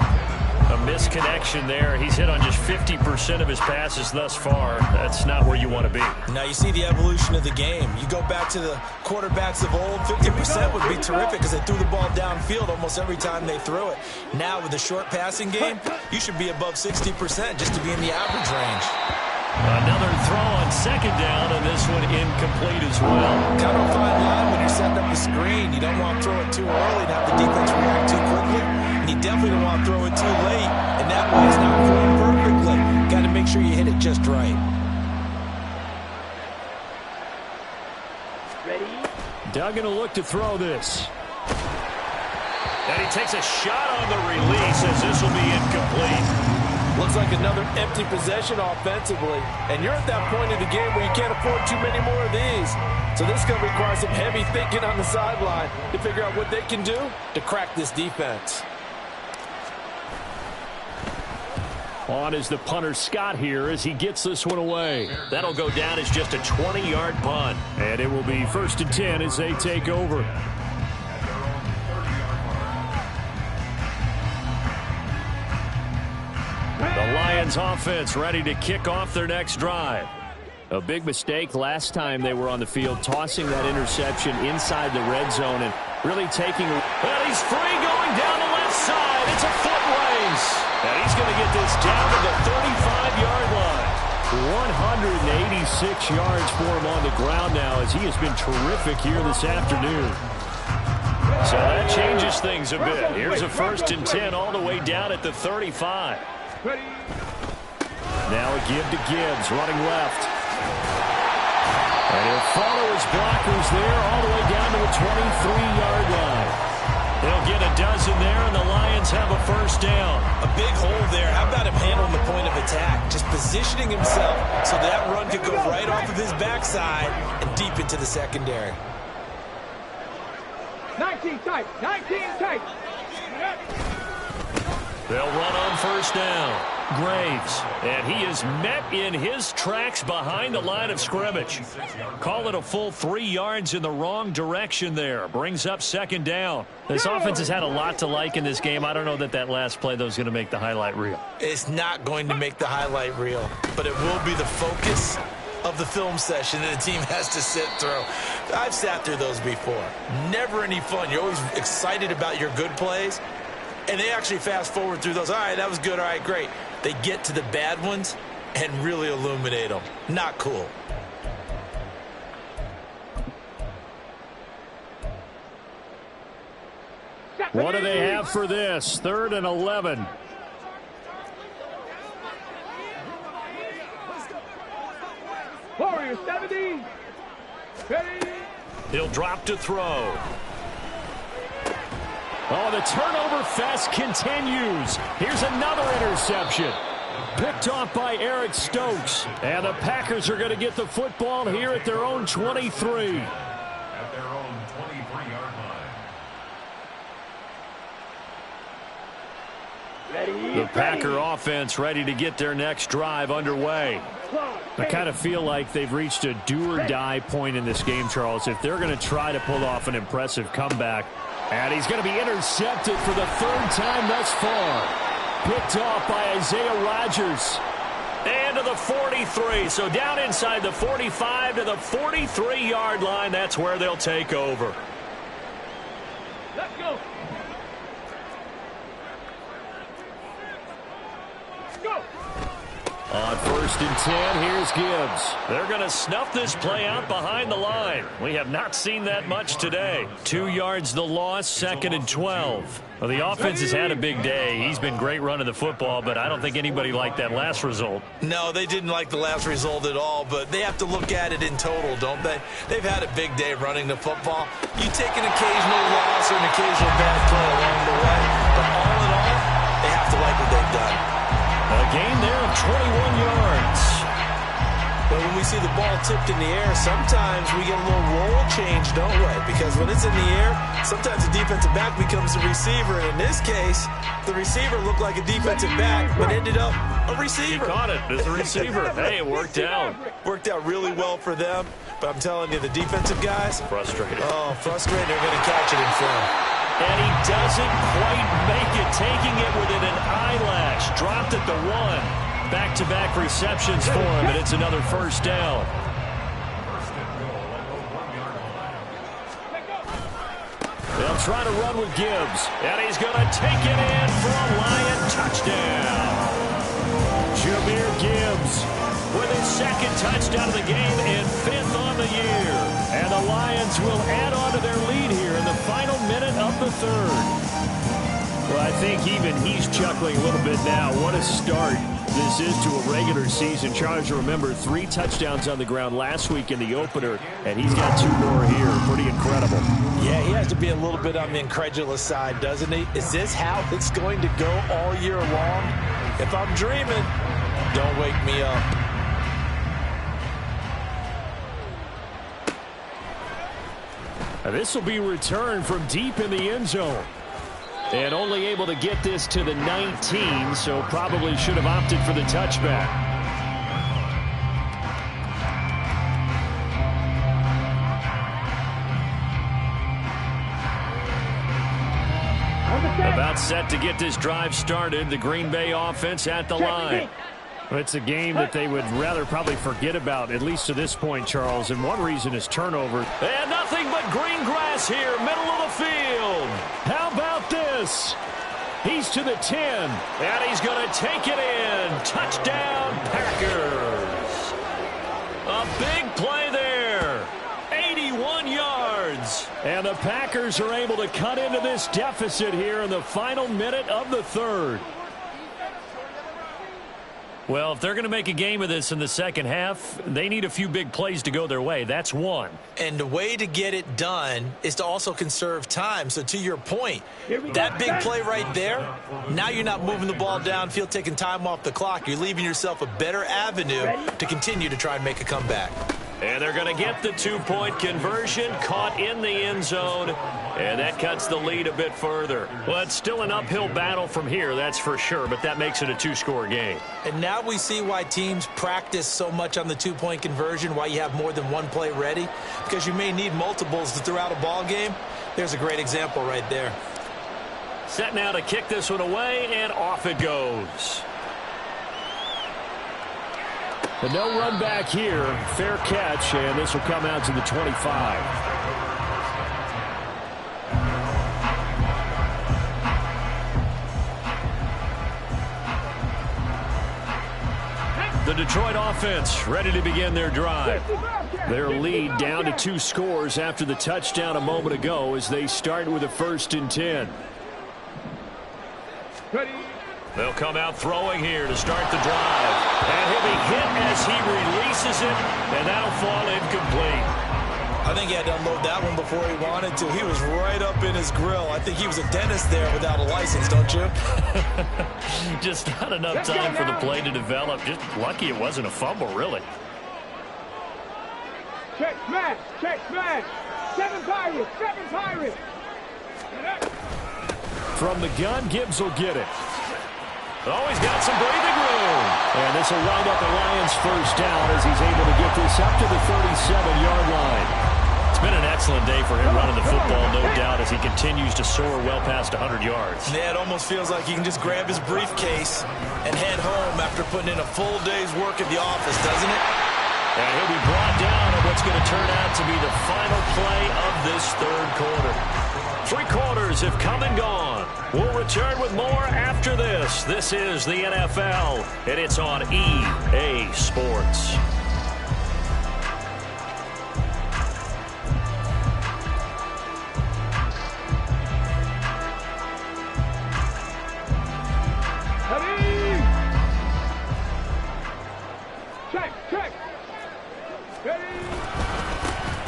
A misconnection there. He's hit on just 50% of his passes thus far. That's not where you want to be. Now you see the evolution of the game. You go back to the quarterbacks of old, 50% would be terrific because they threw the ball downfield almost every time they threw it. Now with the short passing game, you should be above 60% just to be in the average range. Another throw on second down, and this one incomplete as well. Kind of a fine line when you're setting up the screen. You don't want to throw it too early and have the defense react too quickly. And you definitely don't want to throw it too late. And that way it's not thrown perfectly. Got to make sure you hit it just right. Ready? Duggan will look to throw this. And he takes a shot on the release as this will be incomplete. Looks like another empty possession offensively. And you're at that point in the game where you can't afford too many more of these. So this is going to require some heavy thinking on the sideline to figure out what they can do to crack this defense. On is the punter Scott here as he gets this one away. That'll go down as just a 20-yard punt. And it will be 1st and 10 as they take over. The Lions offense ready to kick off their next drive. A big mistake last time they were on the field, tossing that interception inside the red zone and really taking... And he's free going down the left side. It's a foot race. And he's going to get this down to the 35-yard line. 186 yards for him on the ground now as he has been terrific here this afternoon. So that changes things a bit. Here's a 1st and 10 all the way down at the 35. Ready? Now a give to Gibbs, running left. And he'll follow his blockers there all the way down to the 23-yard line. They'll get a dozen there, and the Lions have a 1st down. A big hole there. How about him handling the point of attack? Just positioning himself so that run could go right off of his backside and deep into the secondary. 19 tight. 19 tight. They'll run on 1st down. Graves, and he is met in his tracks behind the line of scrimmage. Call it a full 3 yards in the wrong direction there. Brings up 2nd down. This offense has had a lot to like in this game. I don't know that last play, though, is going to make the highlight reel. It's not going to make the highlight reel, but it will be the focus of the film session that the team has to sit through. I've sat through those before. Never any fun. You're always excited about your good plays, and they actually fast forward through those. All right, that was good. All right, great. They get to the bad ones and really illuminate them. Not cool. What do they have for this? 3rd and 11. Warriors 70. Ready? He'll drop to throw. Oh, the turnover fest continues. Here's another interception. Picked off by Eric Stokes. And the Packers are going to get the football here at their own 23. At their own 23-yard line. Ready? The Packer offense ready to get their next drive underway. I kind of feel like they've reached a do-or-die point in this game, Charles, if they're going to try to pull off an impressive comeback. And he's going to be intercepted for the 3rd time thus far. Picked off by Isaiah Rodgers. And to the 43. So down inside the 45 to the 43-yard line. That's where they'll take over. Let's go. Go. On 1st and 10, here's Gibbs. They're going to snuff this play out behind the line. We have not seen that much today. 2 yards the loss, 2nd and 12. Well, the offense has had a big day. He's been great running the football, but I don't think anybody liked that last result. No, they didn't like the last result at all, but they have to look at it in total, don't they? They've had a big day running the football. You take an occasional loss or an occasional bad play along the way, but all in all, they have to like what they've done. A gain there of 21 yards. But when we see the ball tipped in the air, sometimes we get a little role change, don't we? Because when it's in the air, sometimes the defensive back becomes the receiver. And in this case, the receiver looked like a defensive back, but ended up a receiver. He caught it as a receiver. Hey, it worked out. Worked out really well for them. But I'm telling you, the defensive guys, Frustrated. oh, frustrated. They're going to catch it in front. And he doesn't quite make it, taking it within an eyelash. Dropped at the 1. Back-to-back receptions for him, and it's another 1st down. They'll try to run with Gibbs, and he's going to take it in for a Lion touchdown. Jahmyr Gibbs with his second touchdown of the game and 5th on the year. And the Lions will add on to their lead here in the final minute of the 3rd. Well, I think even he's chuckling a little bit now. What a start this is to a regular season. Charles, remember, 3 touchdowns on the ground last week in the opener, and he's got 2 more here. Pretty incredible. Yeah, he has to be a little bit on the incredulous side, doesn't he? Is this how it's going to go all year long? If I'm dreaming, don't wake me up. This will be returned from deep in the end zone. And only able to get this to the 19, so probably should have opted for the touchback. About set to get this drive started. The Green Bay offense at the line. It's a game that they would rather probably forget about, at least to this point, Charles. And one reason is turnover. And nothing but green grass here, middle of the field. How about this? He's to the 10, and he's going to take it in. Touchdown, Packers. A big play there. 81 yards. And the Packers are able to cut into this deficit here in the final minute of the 3rd. Well, if they're going to make a game of this in the second half, they need a few big plays to go their way. That's one. And the way to get it done is to also conserve time. So to your point, that big play right there, now you're not moving the ball downfield, taking time off the clock. You're leaving yourself a better avenue to continue to try and make a comeback. And they're going to get the 2-point conversion, caught in the end zone, and that cuts the lead a bit further. Well, it's still an uphill battle from here, that's for sure, but that makes it a 2-score game. And now we see why teams practice so much on the 2-point conversion, why you have more than one play ready, because you may need multiples to throw out a ball game. There's a great example right there. Set now to kick this one away, and off it goes. The no run back here, fair catch, and this will come out to the 25. The Detroit offense ready to begin their drive. Their lead down to 2 scores after the touchdown a moment ago as they start with a 1st and 10. Ready. They'll come out throwing here to start the drive. And he'll be hit as he releases it, and that'll fall incomplete. I think he had to unload that one before he wanted to. He was right up in his grill. I think he was a dentist there without a license, don't you? Just not enough time for the play to develop. Just lucky it wasn't a fumble, really. Check smash, check smash. 7 Pirates, 7 Pirates. From the gun, Gibbs will get it. Oh, he's got some breathing room. And this will wind up the Lions' 1st down as he's able to get this up to the 37-yard line. It's been an excellent day for him running the football, no doubt, as he continues to soar well past 100 yards. Yeah, it almost feels like he can just grab his briefcase and head home after putting in a full day's work at the office, doesn't it? And he'll be brought down on what's going to turn out to be the final play of this 3rd quarter. 3 quarters have come and gone. We'll return with more after this. This is the NFL, and it's on EA Sports. Ready. Check, check. Ready.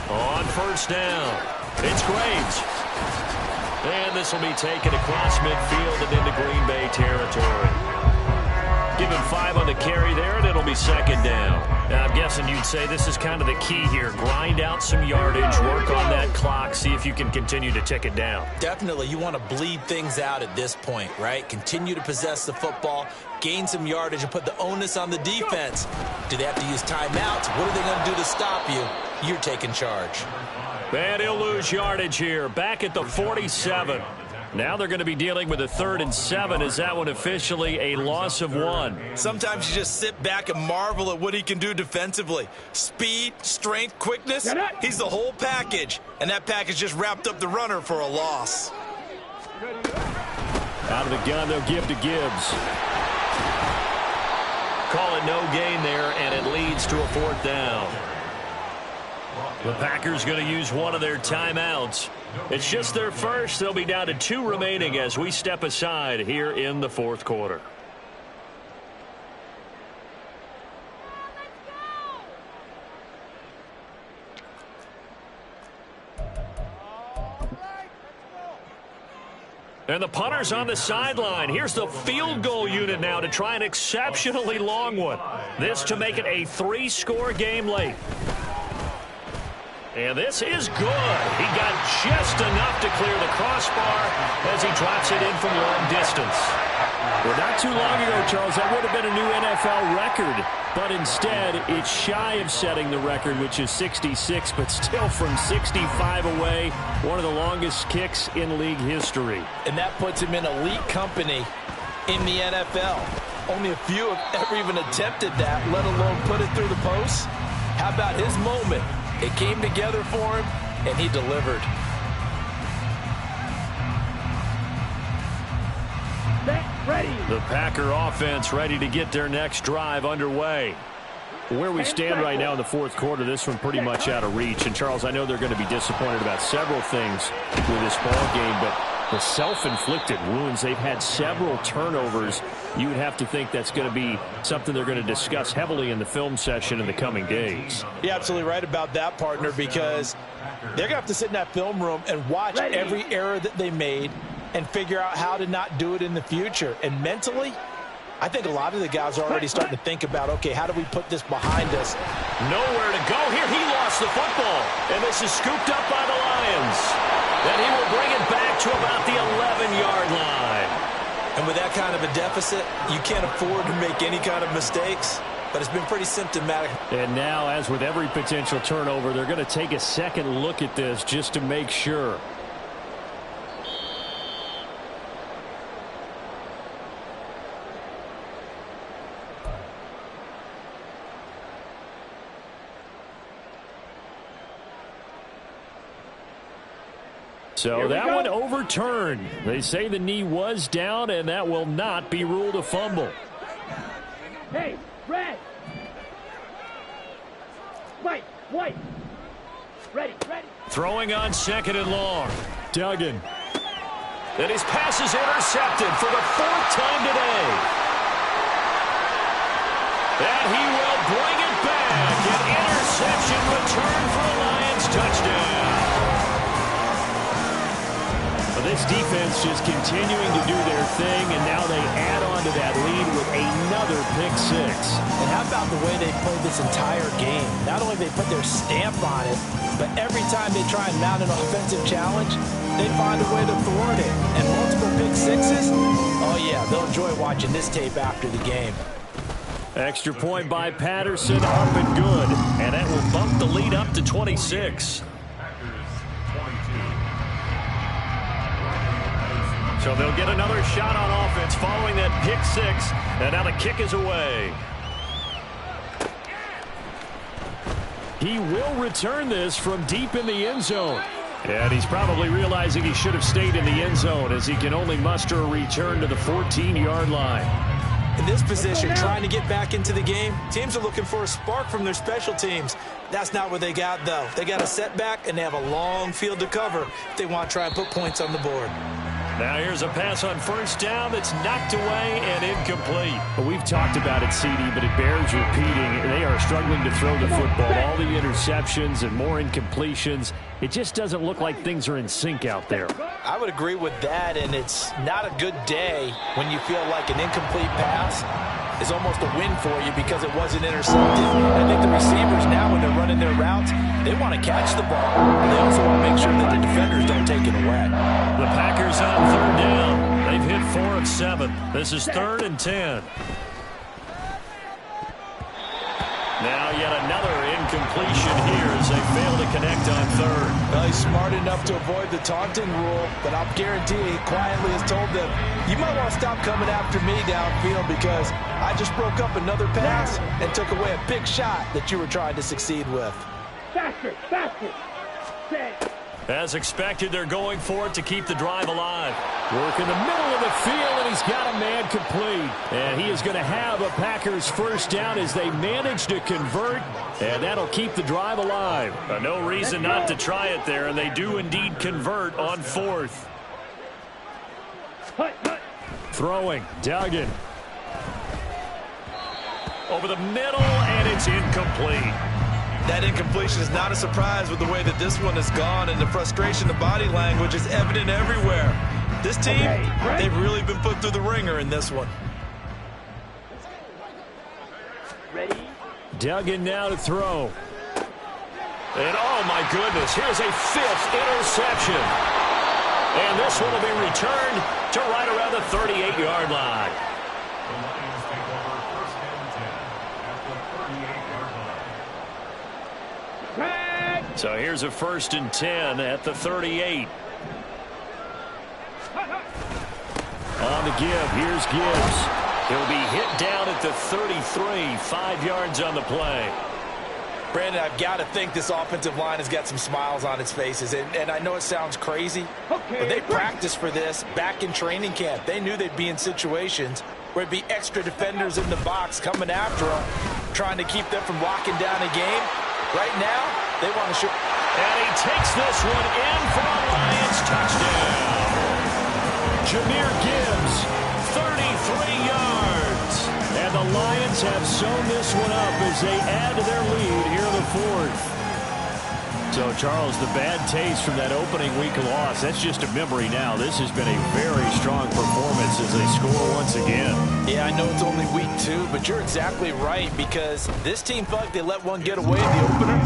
On 1st down, it's Graves. And this will be taken across midfield and into Green Bay territory. Give him 5 on the carry there, and it'll be 2nd down. Now, I'm guessing you'd say this is kind of the key here. Grind out some yardage, work on that clock, see if you can continue to tick it down. Definitely. You want to bleed things out at this point, right? Continue to possess the football, gain some yardage, and put the onus on the defense. Do they have to use timeouts? What are they going to do to stop you? You're taking charge. And he'll lose yardage here, back at the 47. Now they're going to be dealing with a 3rd and 7. Is that one officially a loss of 1? Sometimes you just sit back and marvel at what he can do defensively. Speed, strength, quickness, he's the whole package. And that package just wrapped up the runner for a loss. Out of the gun, they'll give to Gibbs. call it no gain there, and it leads to a 4th down. The Packers going to use one of their timeouts. It's just their first. They'll be down to 2 remaining as we step aside here in the 4th quarter. And the punter's on the sideline. Here's the field goal unit now to try an exceptionally long one. This to make it a 3-score game late. And this is good. He got just enough to clear the crossbar as he drops it in from long distance. Well, not too long ago, Charles, that would have been a new NFL record. But instead, it's shy of setting the record, which is 66, but still from 65 away, one of the longest kicks in league history. And that puts him in elite company in the NFL. Only a few have ever even attempted that, let alone put it through the post. How about his moment? It came together for him, and he delivered. Ready. The Packer offense ready to get their next drive underway. Where we stand right now in the 4th quarter, this one pretty much out of reach. And, Charles, I know they're going to be disappointed about several things with this ball game, but the self-inflicted wounds, they've had several turnovers. You would have to think that's going to be something they're going to discuss heavily in the film session in the coming days. You're absolutely right about that, partner, because they're going to have to sit in that film room and watch every error that they made and figure out how to not do it in the future. And mentally, I think a lot of the guys are already starting to think about, okay, how do we put this behind us? Nowhere to go here. He lost the football. And this is scooped up by the Lions. And he will bring it back to about the 11-yard line. And with that kind of a deficit, you can't afford to make any kind of mistakes. But it's been pretty symptomatic. And now, as with every potential turnover, they're going to take a second look at this just to make sure. So that one overturned. They say the knee was down, and that will not be ruled a fumble. Hey, red! White! Ready! Throwing on 2nd and long. Duggan. And his pass is intercepted for the 4th time today. And he will bring it back. An interception return for a Lions touchdown. This defense just continuing to do their thing, and now they add on to that lead with another pick 6. And how about the way they played this entire game? Not only they put their stamp on it, but every time they try and mount an offensive challenge, they find a way to thwart it. And multiple pick 6s, oh yeah, they'll enjoy watching this tape after the game. Extra point by Patterson, up and good. And that will bump the lead up to 26. So they'll get another shot on offense following that pick 6. And now the kick is away. He will return this from deep in the end zone. And he's probably realizing he should have stayed in the end zone as he can only muster a return to the 14-yard line. In this position, trying to get back into the game, teams are looking for a spark from their special teams. That's not what they got, though. They got a setback, and they have a long field to cover if they want to try and put points on the board. Now here's a pass on 1st down that's knocked away and incomplete. Well, we've talked about it, CD, but it bears repeating. They are struggling to throw the football. All the interceptions and more incompletions. It just doesn't look like things are in sync out there. I would agree with that, and it's not a good day when you feel like an incomplete pass is almost a win for you because it wasn't intercepted. I think the receivers now, when they're running their routes, they want to catch the ball. And they also want to make sure that the defenders don't take it away. The Packers on 3rd down. They've hit 4 of 7. This is 3rd and 10. Now yet another incompletion here as they fail to connect on 3rd. Well, he's smart enough to avoid the taunting rule, but I'll guarantee he quietly has told them, you might want to stop coming after me downfield because I just broke up another pass and took away a big shot that you were trying to succeed with. Faster! As expected, they're going for it to keep the drive alive. Work in the middle of the field, and he's got a man complete. And he is going to have a Packers first down as they manage to convert, and that'll keep the drive alive. No reason not to try it there, and they do indeed convert on 4th. Throwing, Duggan. Over the middle, and it's incomplete. That incompletion is not a surprise with the way that this one has gone, and the frustration, the body language is evident everywhere. This team, they've really been put through the ringer in this one. Ready? Duggan now to throw. And oh my goodness, here's a 5th interception. And this one will be returned to right around the 38-yard line. The Lions take over 1st and 10 at the 38-yard line. So here's a 1st and 10 at the 38. On the give, here's Gibbs. He'll be hit down at the 33, 5 yards on the play. Brandon, I've got to think this offensive line has got some smiles on its faces. And I know it sounds crazy, but they practiced for this back in training camp. They knew they'd be in situations where it'd be extra defenders in the box coming after them, trying to keep them from locking down a game. Right now, they want to shoot. And he takes this one in for a Lions touchdown. Jahmyr Gibbs, 33 yards. And the Lions have sewn this one up as they add to their lead here in the 4th. So, Charles, the bad taste from that opening week loss, that's just a memory now. This has been a very strong performance as they score once again. Yeah, I know it's only week 2, but you're exactly right, because this team felt like they let one get away in the opener.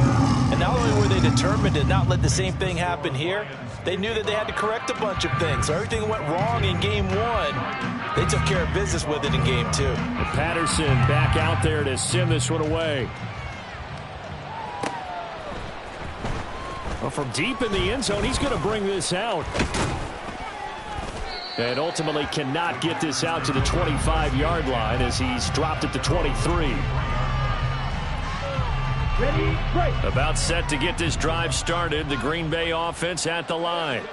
And not only were they determined to not let the same thing happen here, they knew that they had to correct a bunch of things. So everything went wrong in game 1. They took care of business with it in game 2. And Patterson back out there to send this one away. Well, from deep in the end zone, he's going to bring this out. And ultimately cannot get this out to the 25-yard line as he's dropped at the 23. Ready? Break. About set to get this drive started, the Green Bay offense at the line.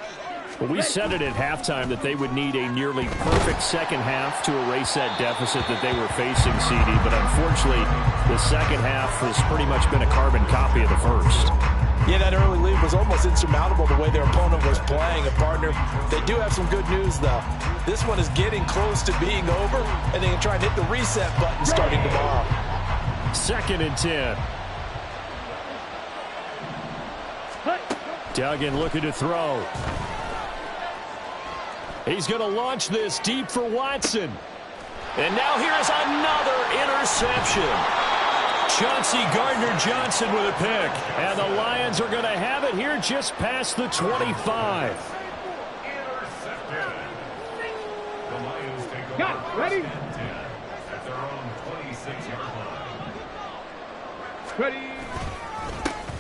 Well, we said it at halftime that they would need a nearly perfect second half to erase that deficit that they were facing, CD. But unfortunately, the second half has pretty much been a carbon copy of the first. Yeah, that early lead was almost insurmountable the way their opponent was playing. And, partner, they do have some good news, though. This one is getting close to being over, and they can try and hit the reset button starting tomorrow. 2nd and 10. Duggan looking to throw. He's going to launch this deep for Watson. And now here's another interception. Chauncey Gardner-Johnson with a pick. And the Lions are going to have it here just past the 25. Intercepted. The Lions take over Got it. Ready? 1st and 10 at their own 26-yard line. Ready?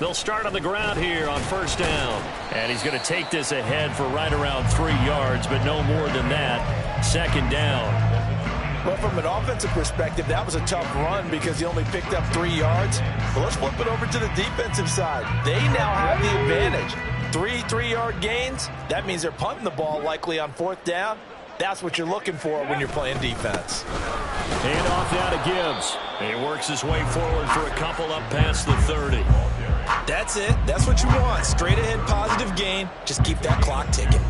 They'll start on the ground here on 1st down. And he's going to take this ahead for right around 3 yards, but no more than that. 2nd down. Well, from an offensive perspective, that was a tough run because he only picked up 3 yards. But let's flip it over to the defensive side. They now have the advantage. 3 3-yard gains. That means they're punting the ball likely on 4th down. That's what you're looking for when you're playing defense. Hand off now to Gibbs. He works his way forward for a couple up past the 30. That's it. That's what you want. Straight ahead positive gain. Just keep that clock ticking.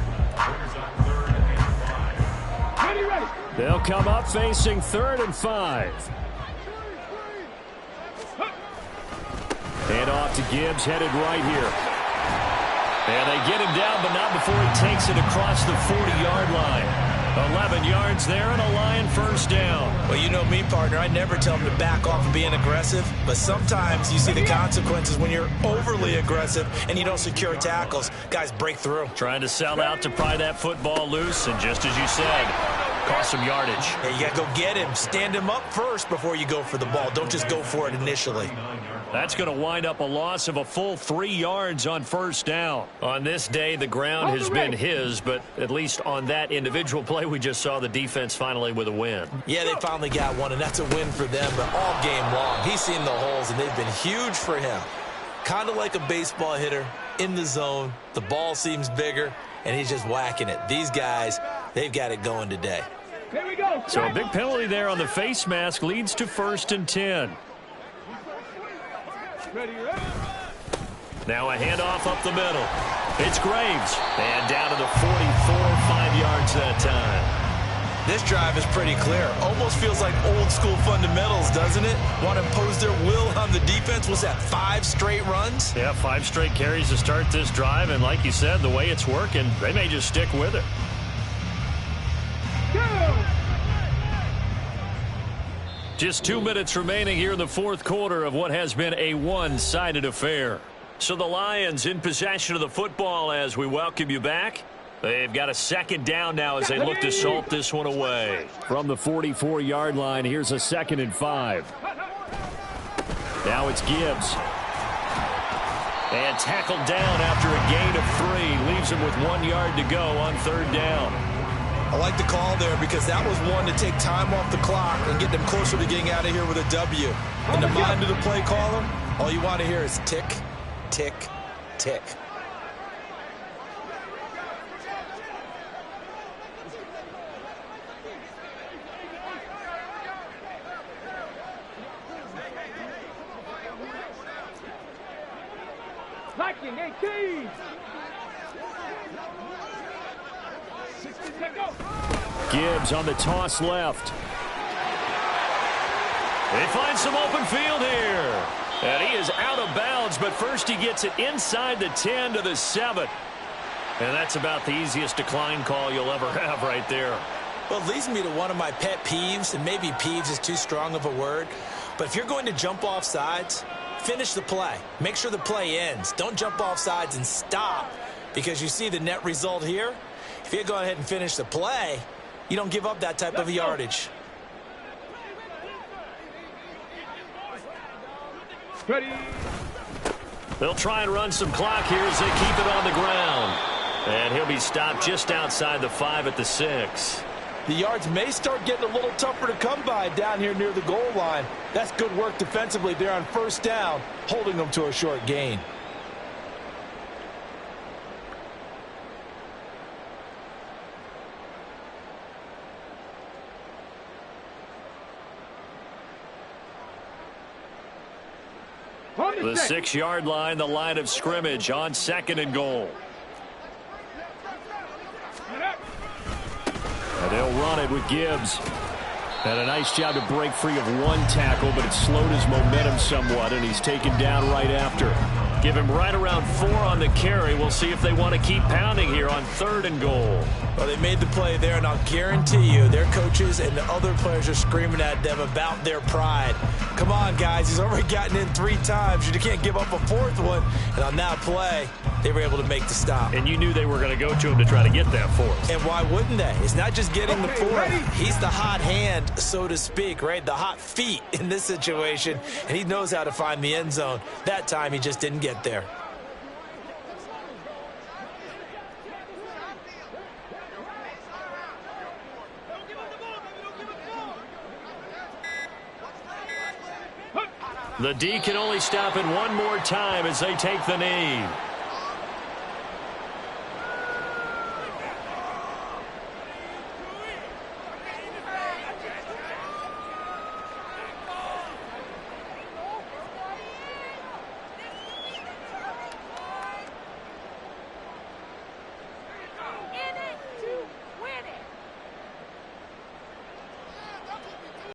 Ready, ready. They'll come up facing 3rd and 5. Hand off to Gibbs, headed right here. And they get him down, but not before he takes it across the 40-yard line. 11 yards there and a Lion 1st down. Well, you know me, partner. I never tell them to back off of being aggressive, but sometimes you see the consequences when you're overly aggressive and you don't secure tackles. Guys break through. Trying to sell out to pry that football loose, and just as you said, cost some yardage. Hey, you got to go get him. Stand him up first before you go for the ball. Don't just go for it initially. That's going to wind up a loss of a full 3 yards on 1st down. On this day, the ground has been his, but at least on that individual play, we just saw the defense finally with a win. Yeah, they finally got one, and that's a win for them, but all game long, he's seen the holes, and they've been huge for him. Kind of like a baseball hitter in the zone. The ball seems bigger, and he's just whacking it. These guys, they've got it going today. Here we go. So a big penalty there on the face mask leads to 1st and 10. Ready. Now a handoff up the middle. It's Graves. And down to the 44, 5 yards that time. This drive is pretty clear. Almost feels like old school fundamentals, doesn't it? Want to impose their will on the defense. Was that 5 straight runs? Yeah, 5 straight carries to start this drive. And like you said, the way it's working, they may just stick with it. Just 2 minutes remaining here in the 4th quarter of what has been a one-sided affair. So the Lions in possession of the football as we welcome you back. They've got a 2nd down now as they look to salt this one away. From the 44-yard line, here's a 2nd and 5. Now it's Gibbs. And tackled down after a gain of 3. Leaves him with 1 yard to go on 3rd down. I like the call there because that was one to take time off the clock and get them closer to getting out of here with a W. In the mind of the play caller, all you want to hear is tick, tick, tick. Locking 18. Gibbs on the toss left. They find some open field here. And he is out of bounds, but first he gets it inside the 10 to the 7. And that's about the easiest decline call you'll ever have right there. Well, it leads me to one of my pet peeves, and maybe peeves is too strong of a word. But if you're going to jump off sides, finish the play. Make sure the play ends. Don't jump off sides and stop because you see the net result here. If you go ahead and finish the play, you don't give up that type of yardage. Ready. They'll try and run some clock here as they keep it on the ground. And he'll be stopped just outside the 5 at the 6. The yards may start getting a little tougher to come by down here near the goal line. That's good work defensively there on 1st down, holding them to a short gain. The 6-yard line, the line of scrimmage on 2nd and goal. And they'll run it with Gibbs. And a nice job to break free of 1 tackle, but it slowed his momentum somewhat, and he's taken down right after. Give him right around 4 on the carry. We'll see if they want to keep pounding here on 3rd and goal. Well, they made the play there, and I'll guarantee you their coaches and the other players are screaming at them about their pride. Come on, guys. He's already gotten in 3 times. You can't give up a 4th one. And on that play, they were able to make the stop. And you knew they were going to go to him to try to get that 4th. And why wouldn't they? It's not just getting the 4th. He's the hot hand, so to speak, right? The hot feet in this situation. And he knows how to find the end zone. That time, he just didn't get there. The D can only stop it one more time as they take the knee.